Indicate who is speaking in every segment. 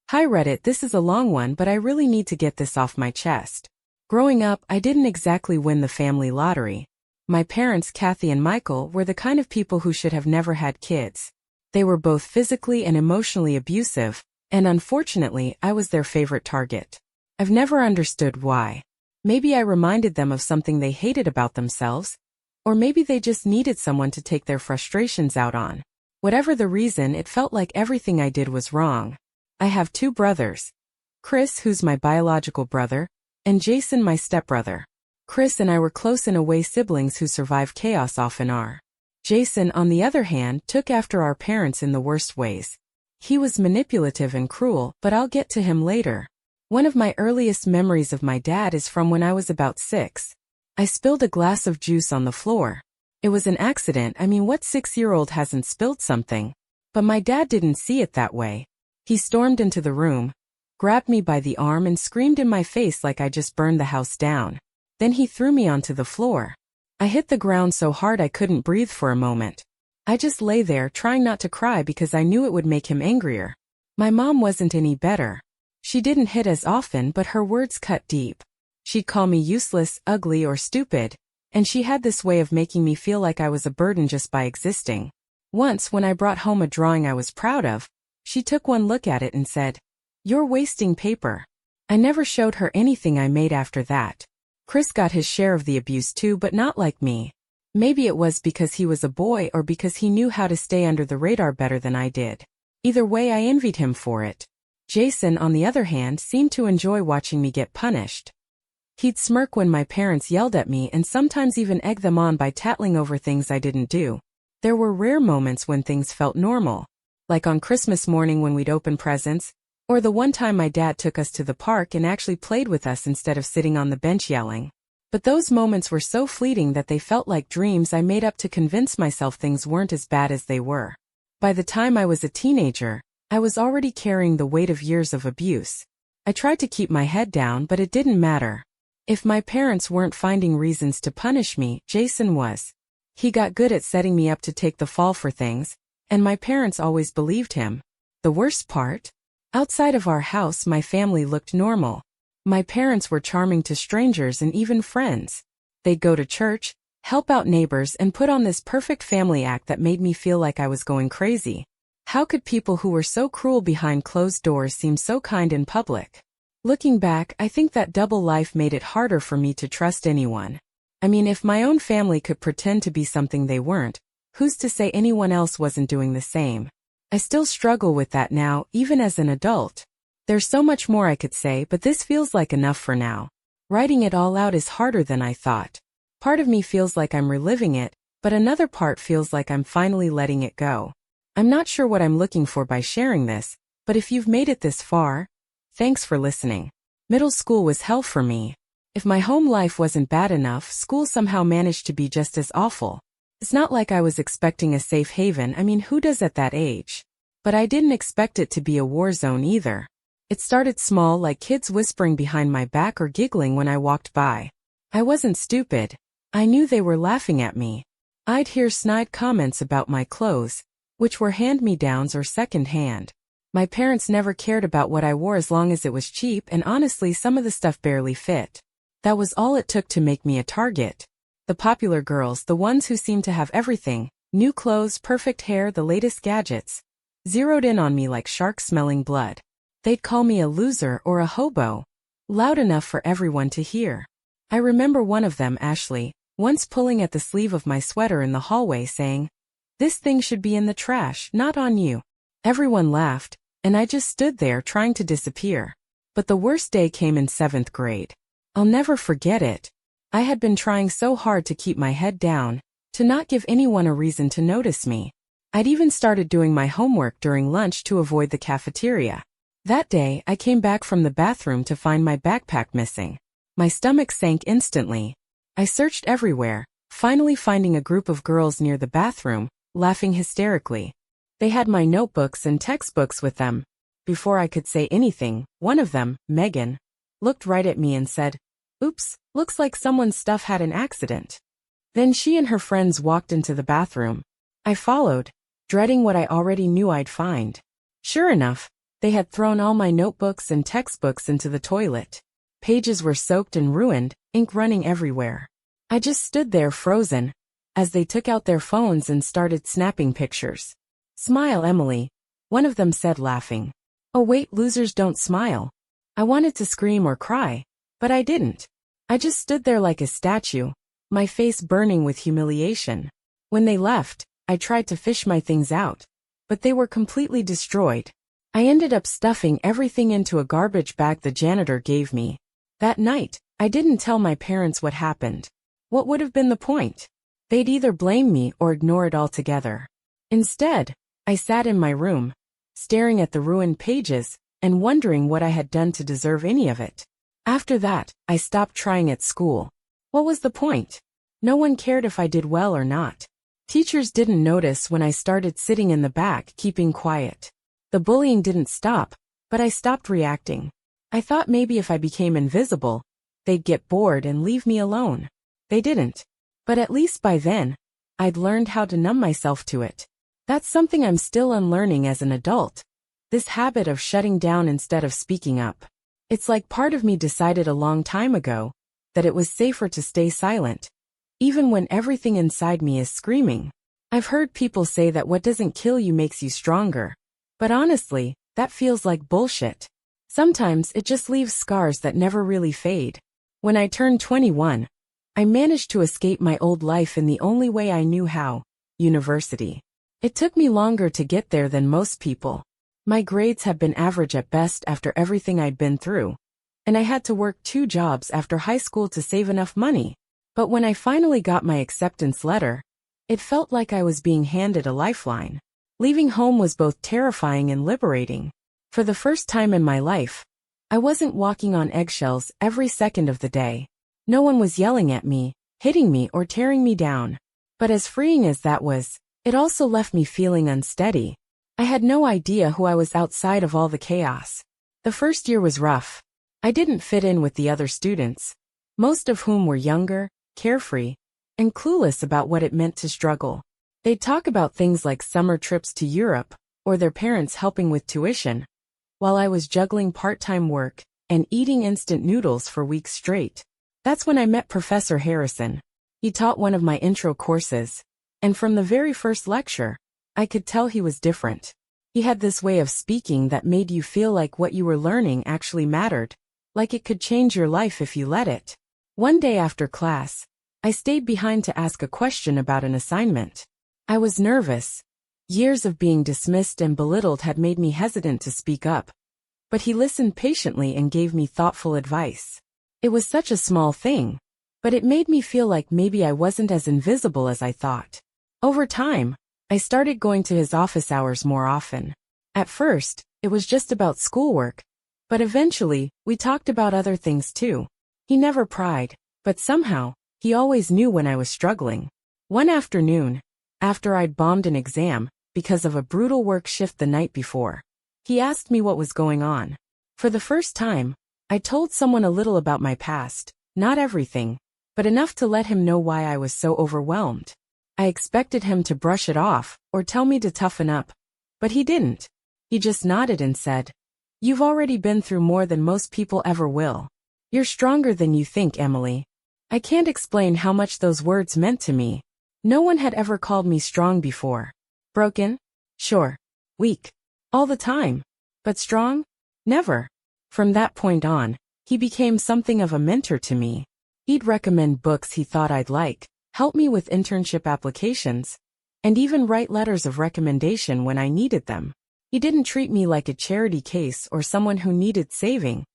Speaker 1: Hi Reddit, this is a long one, but I really need to get this off my chest. Growing up, I didn't exactly win the family lottery. My parents, Kathy and Michael, were the kind of people who should have never had kids. They were both physically and emotionally abusive, and unfortunately, I was their favorite target. I've never understood why. Maybe I reminded them of something they hated about themselves, or maybe they just needed someone to take their frustrations out on. Whatever the reason, it felt like everything I did was wrong. I have two brothers. Chris, who's my biological brother, and Jason, my stepbrother. Chris and I were close in a way siblings who survive chaos often are. Jason, on the other hand, took after our parents in the worst ways. He was manipulative and cruel, but I'll get to him later. One of my earliest memories of my dad is from when I was about 6. I spilled a glass of juice on the floor. It was an accident. What 6-year-old hasn't spilled something? But my dad didn't see it that way. He stormed into the room, grabbed me by the arm and screamed in my face like I just burned the house down. Then he threw me onto the floor. I hit the ground so hard I couldn't breathe for a moment. I just lay there trying not to cry because I knew it would make him angrier. My mom wasn't any better. She didn't hit as often, but her words cut deep. She'd call me useless, ugly, or stupid, and she had this way of making me feel like I was a burden just by existing. Once, when I brought home a drawing I was proud of, she took one look at it and said, "You're wasting paper." I never showed her anything I made after that. Chris got his share of the abuse too, but not like me. Maybe it was because he was a boy or because he knew how to stay under the radar better than I did. Either way, I envied him for it. Jason, on the other hand, seemed to enjoy watching me get punished. He'd smirk when my parents yelled at me and sometimes even egg them on by tattling over things I didn't do. There were rare moments when things felt normal, like on Christmas morning when we'd open presents, or the one time my dad took us to the park and actually played with us instead of sitting on the bench yelling. But those moments were so fleeting that they felt like dreams I made up to convince myself things weren't as bad as they were. By the time I was a teenager, I was already carrying the weight of years of abuse. I tried to keep my head down, but it didn't matter. If my parents weren't finding reasons to punish me, Jason was. He got good at setting me up to take the fall for things, and my parents always believed him. The worst part? Outside of our house, my family looked normal. My parents were charming to strangers and even friends. They'd go to church, help out neighbors, and put on this perfect family act that made me feel like I was going crazy. How could people who were so cruel behind closed doors seem so kind in public? Looking back, I think that double life made it harder for me to trust anyone. If my own family could pretend to be something they weren't, who's to say anyone else wasn't doing the same? I still struggle with that now, even as an adult. There's so much more I could say, but this feels like enough for now. Writing it all out is harder than I thought. Part of me feels like I'm reliving it, but another part feels like I'm finally letting it go. I'm not sure what I'm looking for by sharing this, but if you've made it this far, thanks for listening. Middle school was hell for me. If my home life wasn't bad enough, school somehow managed to be just as awful. It's not like I was expecting a safe haven. Who does at that age? But I didn't expect it to be a war zone either. It started small, like kids whispering behind my back or giggling when I walked by. I wasn't stupid. I knew they were laughing at me. I'd hear snide comments about my clothes, which were hand-me-downs or second-hand. My parents never cared about what I wore as long as it was cheap, and honestly some of the stuff barely fit. That was all it took to make me a target. The popular girls, the ones who seemed to have everything, new clothes, perfect hair, the latest gadgets, zeroed in on me like sharks smelling blood. They'd call me a loser or a hobo, loud enough for everyone to hear. I remember one of them, Ashley, once pulling at the sleeve of my sweater in the hallway saying, "This thing should be in the trash, not on you." Everyone laughed, and I just stood there trying to disappear. But the worst day came in 7th grade. I'll never forget it. I had been trying so hard to keep my head down, to not give anyone a reason to notice me. I'd even started doing my homework during lunch to avoid the cafeteria. That day, I came back from the bathroom to find my backpack missing. My stomach sank instantly. I searched everywhere, finally finding a group of girls near the bathroom, laughing hysterically. They had my notebooks and textbooks with them. Before I could say anything, one of them, Megan, looked right at me and said, "Oops, looks like someone's stuff had an accident." Then she and her friends walked into the bathroom. I followed, dreading what I already knew I'd find. Sure enough, They had thrown all my notebooks and textbooks into the toilet. Pages were soaked and ruined, ink running everywhere. I just stood there frozen, as they took out their phones and started snapping pictures. "Smile, Emily," one of them said, laughing. "Oh wait, losers don't smile." I wanted to scream or cry, but I didn't. I just stood there like a statue, my face burning with humiliation. When they left, I tried to fish my things out, but they were completely destroyed. I ended up stuffing everything into a garbage bag the janitor gave me. That night, I didn't tell my parents what happened. What would have been the point? They'd either blame me or ignore it altogether. Instead, I sat in my room, staring at the ruined pages, and wondering what I had done to deserve any of it. After that, I stopped trying at school. What was the point? No one cared if I did well or not. Teachers didn't notice when I started sitting in the back, keeping quiet. The bullying didn't stop, but I stopped reacting. I thought maybe if I became invisible, they'd get bored and leave me alone. They didn't. But at least by then, I'd learned how to numb myself to it. That's something I'm still unlearning as an adult. This habit of shutting down instead of speaking up. It's like part of me decided a long time ago that it was safer to stay silent, even when everything inside me is screaming. I've heard people say that what doesn't kill you makes you stronger. But honestly, that feels like bullshit. Sometimes it just leaves scars that never really fade. When I turned 21, I managed to escape my old life in the only way I knew how: university. It took me longer to get there than most people. My grades had been average at best after everything I'd been through, and I had to work 2 jobs after high school to save enough money. But when I finally got my acceptance letter, it felt like I was being handed a lifeline. Leaving home was both terrifying and liberating. For the first time in my life, I wasn't walking on eggshells every second of the day. No one was yelling at me, hitting me, or tearing me down. But as freeing as that was, it also left me feeling unsteady. I had no idea who I was outside of all the chaos. The first year was rough. I didn't fit in with the other students, most of whom were younger, carefree, and clueless about what it meant to struggle. They'd talk about things like summer trips to Europe, or their parents helping with tuition, while I was juggling part-time work and eating instant noodles for weeks straight. That's when I met Professor Harrison. He taught one of my intro courses, and from the very first lecture, I could tell he was different. He had this way of speaking that made you feel like what you were learning actually mattered, like it could change your life if you let it. One day after class, I stayed behind to ask a question about an assignment. I was nervous. Years of being dismissed and belittled had made me hesitant to speak up. But he listened patiently and gave me thoughtful advice. It was such a small thing, but it made me feel like maybe I wasn't as invisible as I thought. Over time, I started going to his office hours more often. At first, it was just about schoolwork, but eventually, we talked about other things too. He never pried, but somehow, he always knew when I was struggling. One afternoon, after I'd bombed an exam because of a brutal work shift the night before, he asked me what was going on. For the first time, I told someone a little about my past, not everything, but enough to let him know why I was so overwhelmed. I expected him to brush it off or tell me to toughen up, but he didn't. He just nodded and said, "You've already been through more than most people ever will. You're stronger than you think, Emily." I can't explain how much those words meant to me. No one had ever called me strong before. Broken? Sure. Weak? All the time. But strong? Never. From that point on, he became something of a mentor to me. He'd recommend books he thought I'd like, help me with internship applications, and even write letters of recommendation when I needed them. He didn't treat me like a charity case or someone who needed saving.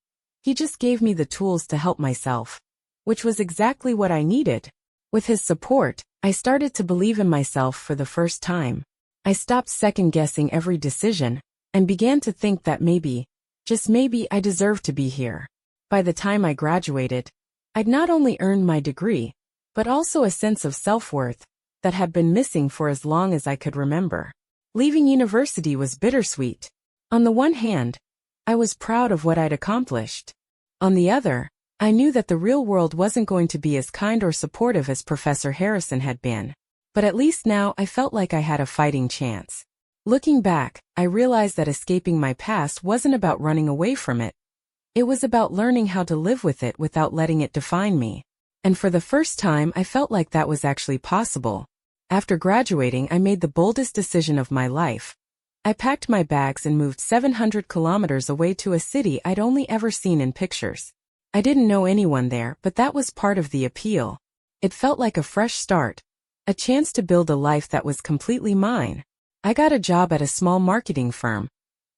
Speaker 1: He just gave me the tools to help myself, which was exactly what I needed. With his support, I started to believe in myself for the first time. I stopped second-guessing every decision and began to think that maybe, just maybe, I deserved to be here. By the time I graduated, I'd not only earned my degree, but also a sense of self-worth that had been missing for as long as I could remember. Leaving university was bittersweet. On the one hand, I was proud of what I'd accomplished. On the other, I knew that the real world wasn't going to be as kind or supportive as Professor Harrison had been. But at least now I felt like I had a fighting chance. Looking back, I realized that escaping my past wasn't about running away from it. It was about learning how to live with it without letting it define me. And for the first time, I felt like that was actually possible. After graduating, I made the boldest decision of my life. I packed my bags and moved 700 kilometers away to a city I'd only ever seen in pictures. I didn't know anyone there, but that was part of the appeal. It felt like a fresh start, a chance to build a life that was completely mine. I got a job at a small marketing firm,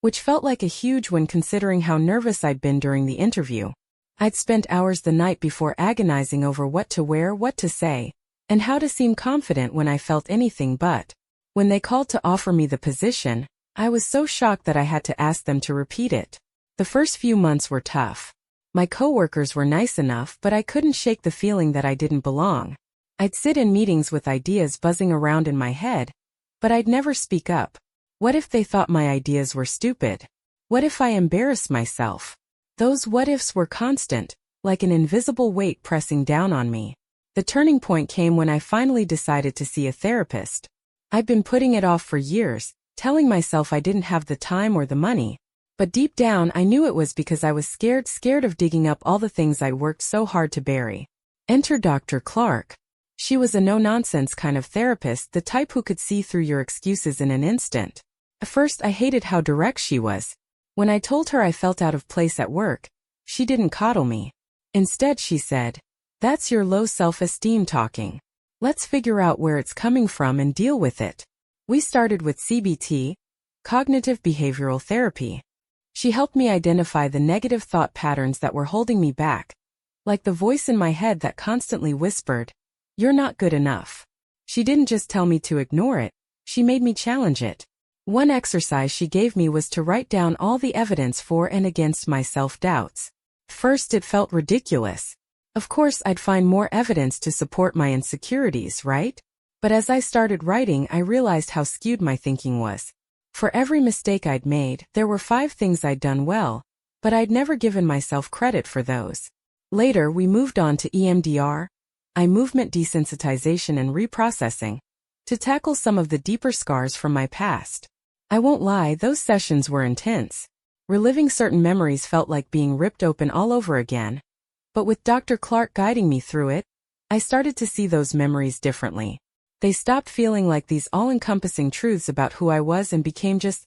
Speaker 1: which felt like a huge win considering how nervous I'd been during the interview. I'd spent hours the night before agonizing over what to wear, what to say, and how to seem confident when I felt anything but. When they called to offer me the position, I was so shocked that I had to ask them to repeat it. The first few months were tough. My coworkers were nice enough, but I couldn't shake the feeling that I didn't belong. I'd sit in meetings with ideas buzzing around in my head, but I'd never speak up. What if they thought my ideas were stupid? What if I embarrassed myself? Those what-ifs were constant, like an invisible weight pressing down on me. The turning point came when I finally decided to see a therapist. I'd been putting it off for years, telling myself I didn't have the time or the money. But deep down I knew it was because I was scared of digging up all the things I'd worked so hard to bury. Enter Dr. Clark. She was a no-nonsense kind of therapist, the type who could see through your excuses in an instant. At first I hated how direct she was. When I told her I felt out of place at work, she didn't coddle me. Instead she said, "That's your low self-esteem talking. Let's figure out where it's coming from and deal with it." We started with CBT, cognitive behavioral therapy. She helped me identify the negative thought patterns that were holding me back, like the voice in my head that constantly whispered, "You're not good enough." She didn't just tell me to ignore it, she made me challenge it. One exercise she gave me was to write down all the evidence for and against my self-doubts. First it felt ridiculous. Of course I'd find more evidence to support my insecurities, right? But as I started writing, I realized how skewed my thinking was. For every mistake I'd made, there were 5 things I'd done well, but I'd never given myself credit for those. Later we moved on to EMDR, eye movement desensitization and reprocessing, to tackle some of the deeper scars from my past. I won't lie, those sessions were intense. Reliving certain memories felt like being ripped open all over again. But with Dr. Clark guiding me through it, I started to see those memories differently. They stopped feeling like these all-encompassing truths about who I was and became just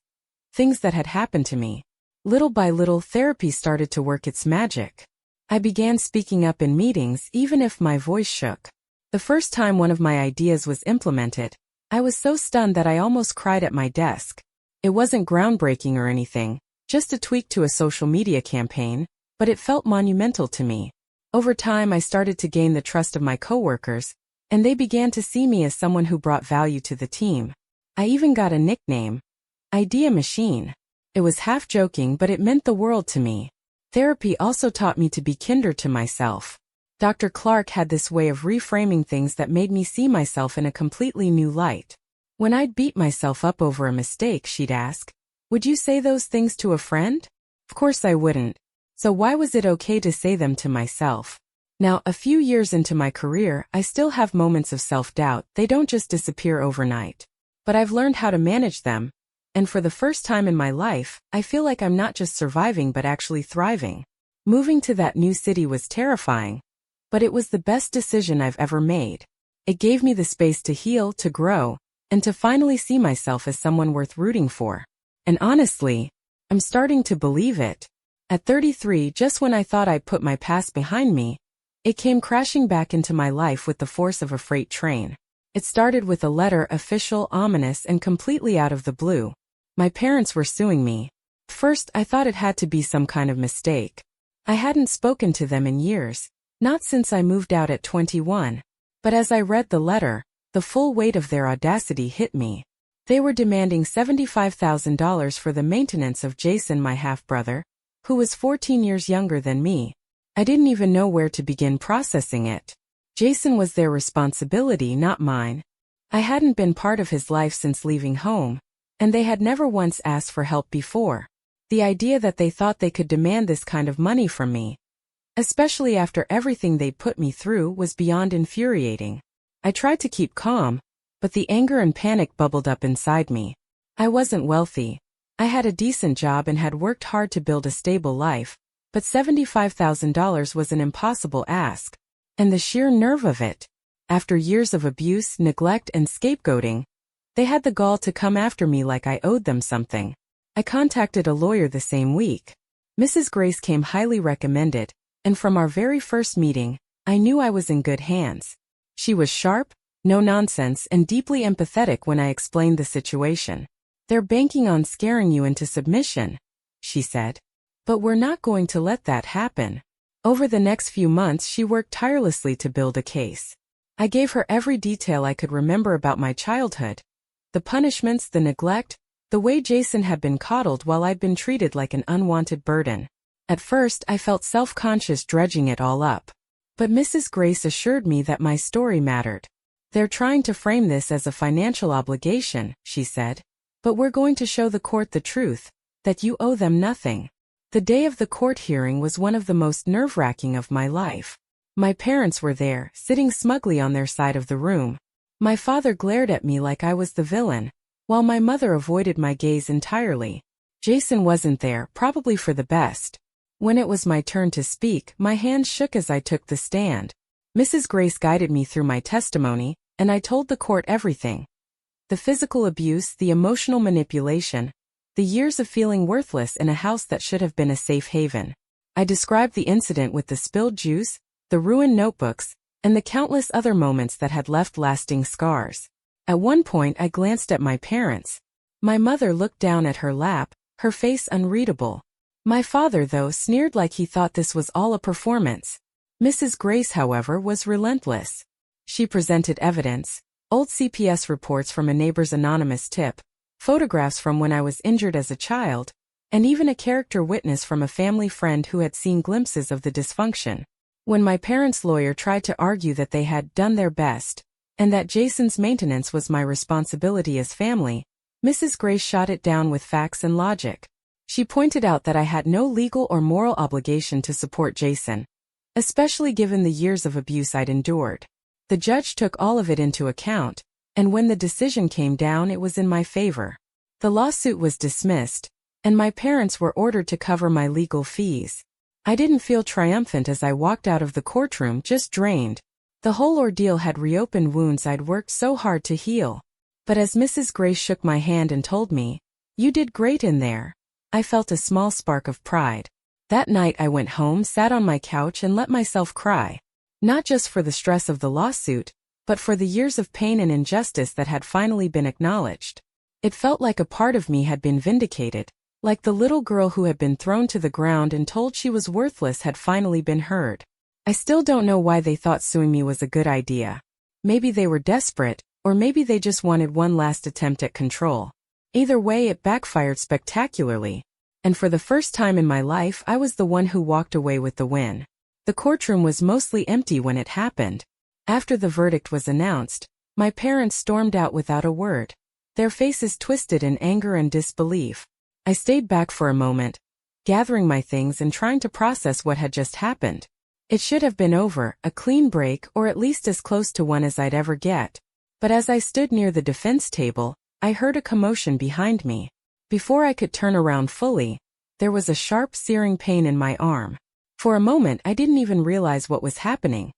Speaker 1: things that had happened to me. Little by little, therapy started to work its magic. I began speaking up in meetings even if my voice shook. The first time one of my ideas was implemented, I was so stunned that I almost cried at my desk. It wasn't groundbreaking or anything, just a tweak to a social media campaign, but it felt monumental to me. Over time I started to gain the trust of my coworkers, and they began to see me as someone who brought value to the team. I even got a nickname, Idea Machine. It was half joking, but it meant the world to me. Therapy also taught me to be kinder to myself. Dr. Clark had this way of reframing things that made me see myself in a completely new light. When I'd beat myself up over a mistake, she'd ask, "Would you say those things to a friend?" Of course I wouldn't. So why was it okay to say them to myself? Now, a few years into my career, I still have moments of self-doubt. They don't just disappear overnight. But I've learned how to manage them, and for the first time in my life, I feel like I'm not just surviving but actually thriving. Moving to that new city was terrifying, but it was the best decision I've ever made. It gave me the space to heal, to grow, and to finally see myself as someone worth rooting for. And honestly, I'm starting to believe it. At 33, just when I thought I'd put my past behind me, it came crashing back into my life with the force of a freight train. It started with a letter, official, ominous, and completely out of the blue. My parents were suing me. First, I thought it had to be some kind of mistake. I hadn't spoken to them in years, not since I moved out at 21. But as I read the letter, the full weight of their audacity hit me. They were demanding $75,000 for the maintenance of Jason, my half-brother, who was 14 years younger than me. I didn't even know where to begin processing it. Jason was their responsibility, not mine. I hadn't been part of his life since leaving home, and they had never once asked for help before. The idea that they thought they could demand this kind of money from me, especially after everything they'd put me through, was beyond infuriating. I tried to keep calm, but the anger and panic bubbled up inside me. I wasn't wealthy. I had a decent job and had worked hard to build a stable life, but $75,000 was an impossible ask. And the sheer nerve of it. After years of abuse, neglect, and scapegoating, they had the gall to come after me like I owed them something. I contacted a lawyer the same week. Mrs. Grace came highly recommended, and from our very first meeting, I knew I was in good hands. She was sharp, no nonsense, and deeply empathetic when I explained the situation. "They're banking on scaring you into submission," she said. "But we're not going to let that happen." Over the next few months, she worked tirelessly to build a case. I gave her every detail I could remember about my childhood. The punishments, the neglect, the way Jason had been coddled while I'd been treated like an unwanted burden. At first, I felt self-conscious dredging it all up. But Mrs. Grace assured me that my story mattered. "They're trying to frame this as a financial obligation," she said. "But we're going to show the court the truth, that you owe them nothing." The day of the court hearing was one of the most nerve-wracking of my life. My parents were there, sitting smugly on their side of the room. My father glared at me like I was the villain, while my mother avoided my gaze entirely. Jason wasn't there, probably for the best. When it was my turn to speak, my hands shook as I took the stand. Mrs. Grace guided me through my testimony, and I told the court everything. The physical abuse, the emotional manipulation, the years of feeling worthless in a house that should have been a safe haven. I described the incident with the spilled juice, the ruined notebooks, and the countless other moments that had left lasting scars. At one point I glanced at my parents. My mother looked down at her lap, her face unreadable. My father, though, sneered like he thought this was all a performance. Mrs. Grace, however, was relentless. She presented evidence, old CPS reports from a neighbor's anonymous tip, photographs from when I was injured as a child, and even a character witness from a family friend who had seen glimpses of the dysfunction. When my parents' lawyer tried to argue that they had done their best, and that Jason's maintenance was my responsibility as family, Mrs. Grace shot it down with facts and logic. She pointed out that I had no legal or moral obligation to support Jason, especially given the years of abuse I'd endured. The judge took all of it into account, and when the decision came down, it was in my favor. The lawsuit was dismissed, and my parents were ordered to cover my legal fees. I didn't feel triumphant as I walked out of the courtroom, just drained. The whole ordeal had reopened wounds I'd worked so hard to heal. But as Mrs. Grace shook my hand and told me, "You did great in there," I felt a small spark of pride. That night I went home, sat on my couch, and let myself cry. Not just for the stress of the lawsuit, but for the years of pain and injustice that had finally been acknowledged. It felt like a part of me had been vindicated. Like the little girl who had been thrown to the ground and told she was worthless had finally been heard. I still don't know why they thought suing me was a good idea. Maybe they were desperate, or maybe they just wanted one last attempt at control. Either way, it backfired spectacularly. And for the first time in my life, I was the one who walked away with the win. The courtroom was mostly empty when it happened. After the verdict was announced, my parents stormed out without a word, their faces twisted in anger and disbelief. I stayed back for a moment, gathering my things and trying to process what had just happened. It should have been over, a clean break, or at least as close to one as I'd ever get. But as I stood near the defense table, I heard a commotion behind me. Before I could turn around fully, there was a sharp, searing pain in my arm. For a moment I didn't even realize what was happening.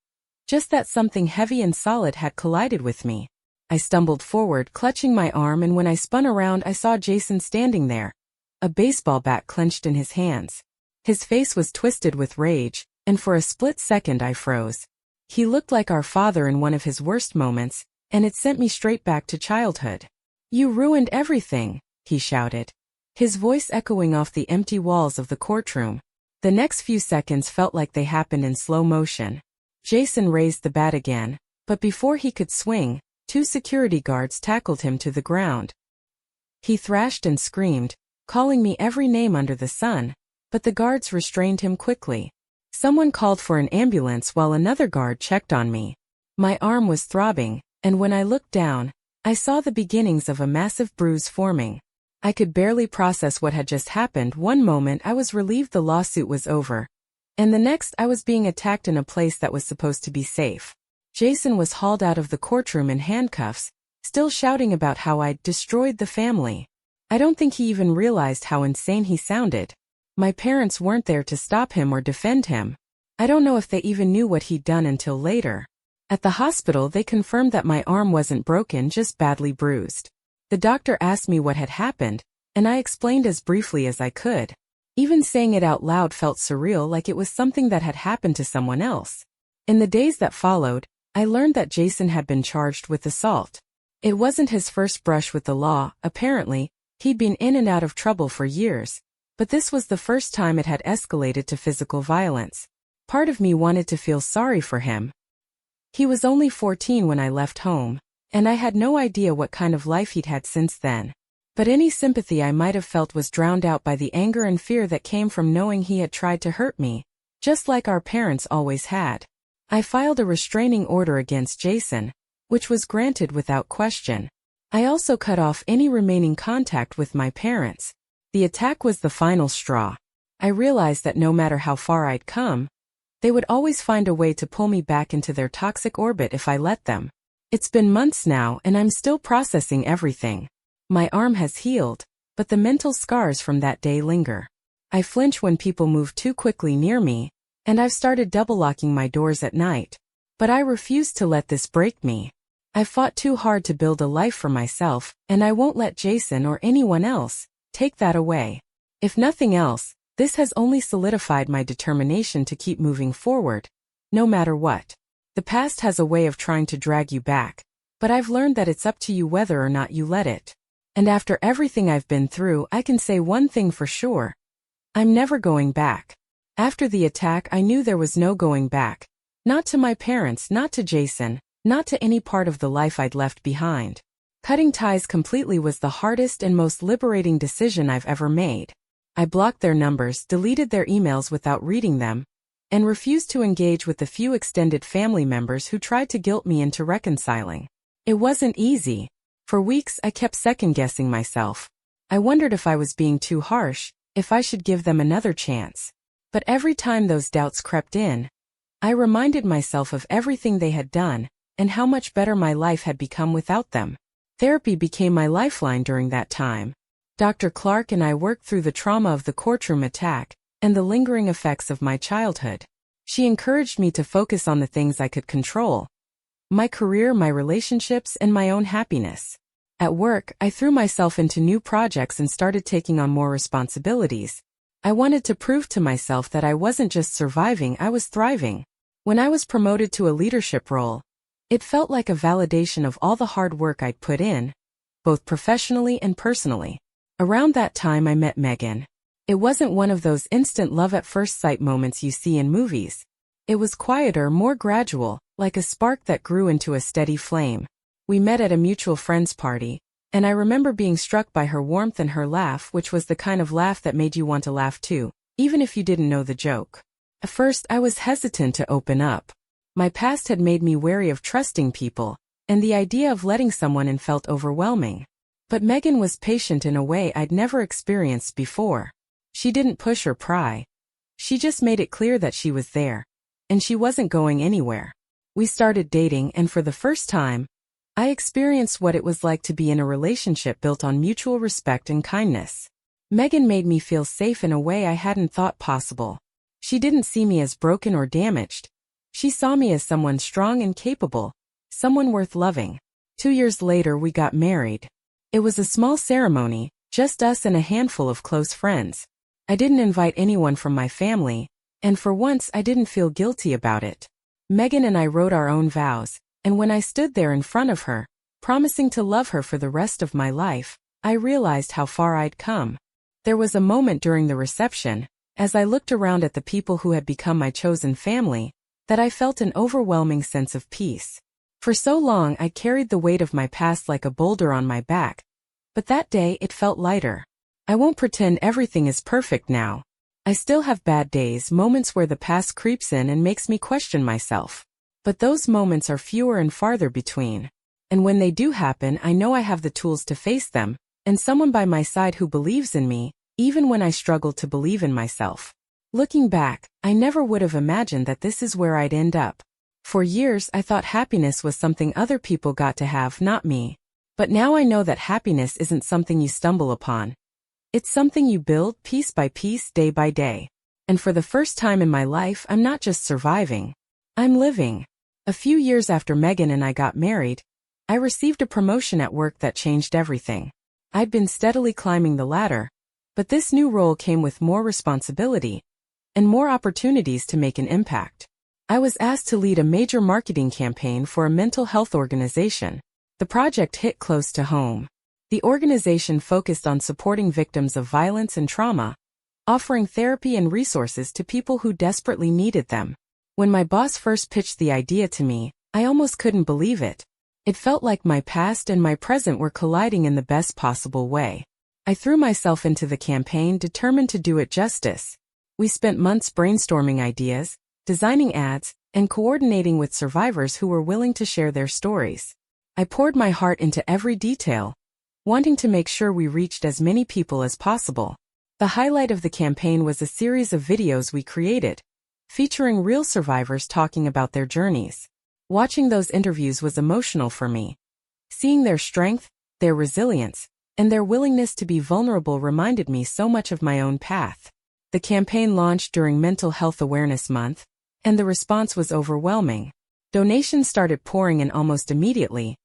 Speaker 1: Just that something heavy and solid had collided with me. I stumbled forward, clutching my arm, and when I spun around I saw Jason standing there, a baseball bat clenched in his hands. His face was twisted with rage, and for a split second I froze. He looked like our father in one of his worst moments, and it sent me straight back to childhood. "You ruined everything," he shouted, his voice echoing off the empty walls of the courtroom. The next few seconds felt like they happened in slow motion. Jason raised the bat again, but before he could swing, 2 security guards tackled him to the ground. He thrashed and screamed, calling me every name under the sun, but the guards restrained him quickly. Someone called for an ambulance while another guard checked on me. My arm was throbbing, and when I looked down, I saw the beginnings of a massive bruise forming. I could barely process what had just happened. One moment I was relieved the lawsuit was over, and the next I was being attacked in a place that was supposed to be safe. Jason was hauled out of the courtroom in handcuffs, still shouting about how I'd destroyed the family. I don't think he even realized how insane he sounded. My parents weren't there to stop him or defend him. I don't know if they even knew what he'd done until later. At the hospital, they confirmed that my arm wasn't broken, just badly bruised. The doctor asked me what had happened, and I explained as briefly as I could. Even saying it out loud felt surreal, like it was something that had happened to someone else. In the days that followed, I learned that Jason had been charged with assault. It wasn't his first brush with the law, apparently. He'd been in and out of trouble for years, but this was the first time it had escalated to physical violence. Part of me wanted to feel sorry for him. He was only 14 when I left home, and I had no idea what kind of life he'd had since then. But any sympathy I might have felt was drowned out by the anger and fear that came from knowing he had tried to hurt me, just like our parents always had. I filed a restraining order against Jason, which was granted without question. I also cut off any remaining contact with my parents. The attack was the final straw. I realized that no matter how far I'd come, they would always find a way to pull me back into their toxic orbit if I let them. It's been months now, and I'm still processing everything. My arm has healed, but the mental scars from that day linger. I flinch when people move too quickly near me, and I've started double-locking my doors at night. But I refuse to let this break me. I've fought too hard to build a life for myself, and I won't let Jason or anyone else take that away. If nothing else, this has only solidified my determination to keep moving forward, no matter what. The past has a way of trying to drag you back, but I've learned that it's up to you whether or not you let it. And after everything I've been through, I can say one thing for sure. I'm never going back. After the attack, I knew there was no going back. Not to my parents, not to Jason, not to any part of the life I'd left behind. Cutting ties completely was the hardest and most liberating decision I've ever made. I blocked their numbers, deleted their emails without reading them, and refused to engage with the few extended family members who tried to guilt me into reconciling. It wasn't easy. For weeks, I kept second-guessing myself. I wondered if I was being too harsh, if I should give them another chance. But every time those doubts crept in, I reminded myself of everything they had done, and how much better my life had become without them. Therapy became my lifeline during that time. Dr. Clark and I worked through the trauma of the courtroom attack and the lingering effects of my childhood. She encouraged me to focus on the things I could control: my career, my relationships, and my own happiness. At work, I threw myself into new projects and started taking on more responsibilities. I wanted to prove to myself that I wasn't just surviving, I was thriving. When I was promoted to a leadership role, it felt like a validation of all the hard work I'd put in, both professionally and personally. Around that time I met Megan. It wasn't one of those instant love at first sight moments you see in movies. It was quieter, more gradual, like a spark that grew into a steady flame. We met at a mutual friend's party, and I remember being struck by her warmth and her laugh, which was the kind of laugh that made you want to laugh too, even if you didn't know the joke. At first I was hesitant to open up. My past had made me wary of trusting people, and the idea of letting someone in felt overwhelming. But Megan was patient in a way I'd never experienced before. She didn't push or pry. She just made it clear that she was there, and she wasn't going anywhere. We started dating, and for the first time, I experienced what it was like to be in a relationship built on mutual respect and kindness. Megan made me feel safe in a way I hadn't thought possible. She didn't see me as broken or damaged. She saw me as someone strong and capable, someone worth loving. 2 years later, we got married. It was a small ceremony, just us and a handful of close friends. I didn't invite anyone from my family, and for once I didn't feel guilty about it. Megan and I wrote our own vows, and when I stood there in front of her, promising to love her for the rest of my life, I realized how far I'd come. There was a moment during the reception, as I looked around at the people who had become my chosen family, that I felt an overwhelming sense of peace. For so long I carried the weight of my past like a boulder on my back, but that day it felt lighter. I won't pretend everything is perfect now. I still have bad days, moments where the past creeps in and makes me question myself. But those moments are fewer and farther between. And when they do happen, I know I have the tools to face them, and someone by my side who believes in me, even when I struggle to believe in myself. Looking back, I never would have imagined that this is where I'd end up. For years I thought happiness was something other people got to have, not me. But now I know that happiness isn't something you stumble upon. It's something you build piece by piece, day by day. And for the first time in my life, I'm not just surviving. I'm living. A few years after Megan and I got married, I received a promotion at work that changed everything. I'd been steadily climbing the ladder, but this new role came with more responsibility and more opportunities to make an impact. I was asked to lead a major marketing campaign for a mental health organization. The project hit close to home. The organization focused on supporting victims of violence and trauma, offering therapy and resources to people who desperately needed them. When my boss first pitched the idea to me, I almost couldn't believe it. It felt like my past and my present were colliding in the best possible way. I threw myself into the campaign, determined to do it justice. We spent months brainstorming ideas, designing ads, and coordinating with survivors who were willing to share their stories. I poured my heart into every detail, wanting to make sure we reached as many people as possible. The highlight of the campaign was a series of videos we created, featuring real survivors talking about their journeys. Watching those interviews was emotional for me. Seeing their strength, their resilience, and their willingness to be vulnerable reminded me so much of my own path. The campaign launched during Mental Health Awareness Month, and the response was overwhelming. Donations started pouring in almost immediately,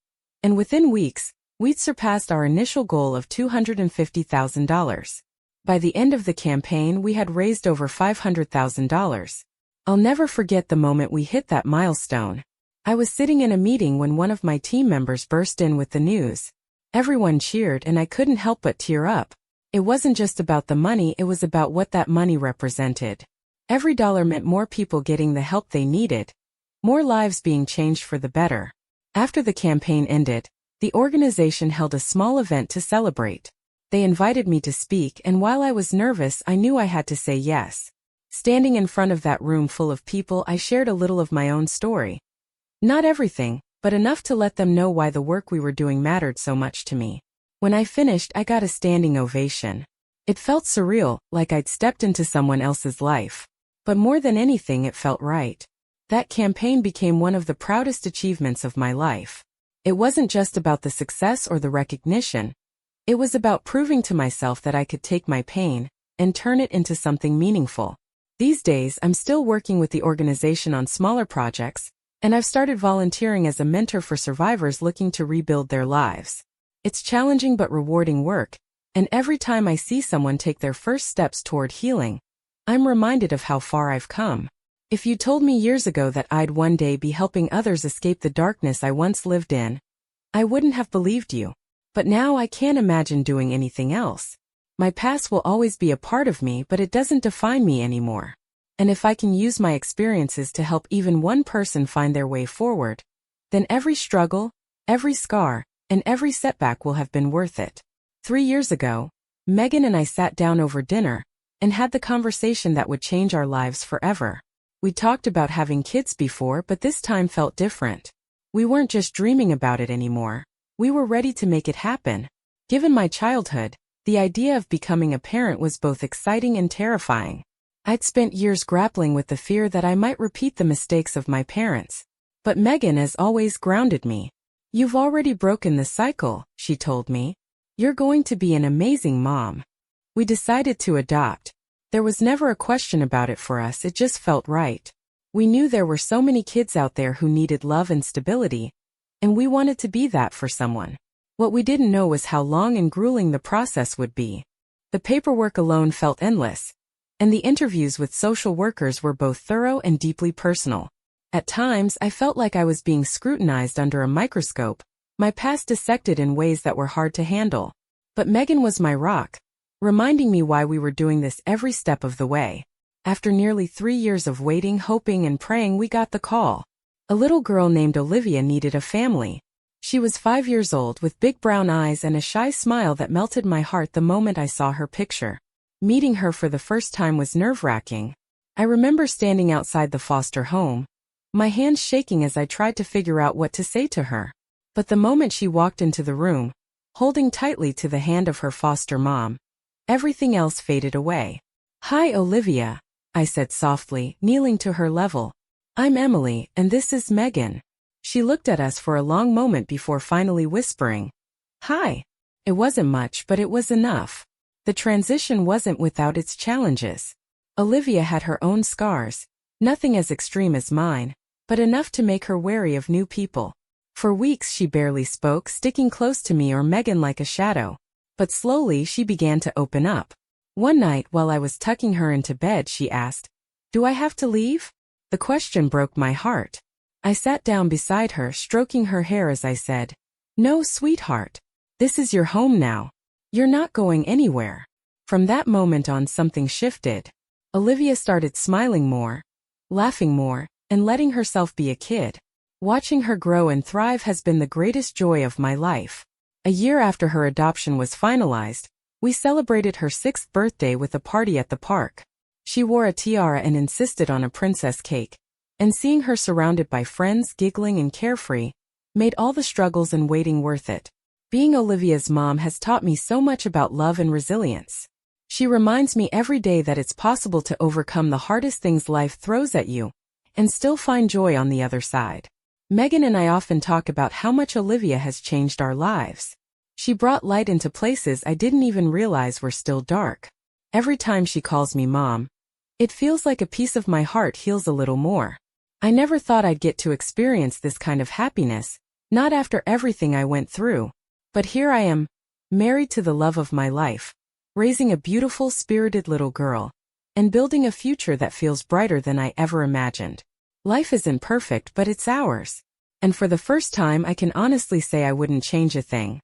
Speaker 1: and within weeks, we'd surpassed our initial goal of $250,000. By the end of the campaign, we had raised over $500,000. I'll never forget the moment we hit that milestone. I was sitting in a meeting when one of my team members burst in with the news. Everyone cheered and I couldn't help but tear up. It wasn't just about the money, it was about what that money represented. Every dollar meant more people getting the help they needed, more lives being changed for the better. After the campaign ended, the organization held a small event to celebrate. They invited me to speak, and while I was nervous, I knew I had to say yes. Standing in front of that room full of people, I shared a little of my own story. Not everything, but enough to let them know why the work we were doing mattered so much to me. When I finished, I got a standing ovation. It felt surreal, like I'd stepped into someone else's life. But more than anything, it felt right. That campaign became one of the proudest achievements of my life. It wasn't just about the success or the recognition. It was about proving to myself that I could take my pain and turn it into something meaningful. These days, I'm still working with the organization on smaller projects, and I've started volunteering as a mentor for survivors looking to rebuild their lives. It's challenging but rewarding work, and every time I see someone take their first steps toward healing, I'm reminded of how far I've come. If you told me years ago that I'd one day be helping others escape the darkness I once lived in, I wouldn't have believed you. But now I can't imagine doing anything else. My past will always be a part of me, but it doesn't define me anymore. And if I can use my experiences to help even one person find their way forward, then every struggle, every scar, and every setback will have been worth it. 3 years ago, Megan and I sat down over dinner and had the conversation that would change our lives forever. We talked about having kids before, but this time felt different. We weren't just dreaming about it anymore. We were ready to make it happen. Given my childhood, the idea of becoming a parent was both exciting and terrifying. I'd spent years grappling with the fear that I might repeat the mistakes of my parents. But Megan, as always, grounded me. "You've already broken the cycle," she told me. "You're going to be an amazing mom." We decided to adopt. There was never a question about it for us, it just felt right. We knew there were so many kids out there who needed love and stability, and we wanted to be that for someone. What we didn't know was how long and grueling the process would be. The paperwork alone felt endless, and the interviews with social workers were both thorough and deeply personal. At times, I felt like I was being scrutinized under a microscope, my past dissected in ways that were hard to handle. But Megan was my rock, reminding me why we were doing this every step of the way. After nearly 3 years of waiting, hoping, and praying, we got the call. A little girl named Olivia needed a family. She was 5 years old with big brown eyes and a shy smile that melted my heart the moment I saw her picture. Meeting her for the first time was nerve-wracking. I remember standing outside the foster home, my hands shaking as I tried to figure out what to say to her. But the moment she walked into the room, holding tightly to the hand of her foster mom, everything else faded away. "Hi, Olivia," I said softly, kneeling to her level. "I'm Emily, and this is Megan." She looked at us for a long moment before finally whispering, Hi. It wasn't much, but it was enough. The transition wasn't without its challenges. Olivia had her own scars, nothing as extreme as mine, but enough to make her wary of new people. For weeks she barely spoke, sticking close to me or Megan like a shadow. But slowly she began to open up. One night while I was tucking her into bed, she asked, "Do I have to leave?" The question broke my heart. I sat down beside her, stroking her hair as I said, "No, sweetheart. This is your home now. You're not going anywhere." From that moment on, something shifted. Olivia started smiling more, laughing more, and letting herself be a kid. Watching her grow and thrive has been the greatest joy of my life. A year after her adoption was finalized, we celebrated her 6th birthday with a party at the park. She wore a tiara and insisted on a princess cake. And seeing her surrounded by friends, giggling and carefree, made all the struggles and waiting worth it. Being Olivia's mom has taught me so much about love and resilience. She reminds me every day that it's possible to overcome the hardest things life throws at you, and still find joy on the other side. Megan and I often talk about how much Olivia has changed our lives. She brought light into places I didn't even realize were still dark. Every time she calls me mom, it feels like a piece of my heart heals a little more. I never thought I'd get to experience this kind of happiness, not after everything I went through. But here I am, married to the love of my life, raising a beautiful, spirited little girl, and building a future that feels brighter than I ever imagined. Life isn't perfect, but it's ours. And for the first time, I can honestly say I wouldn't change a thing.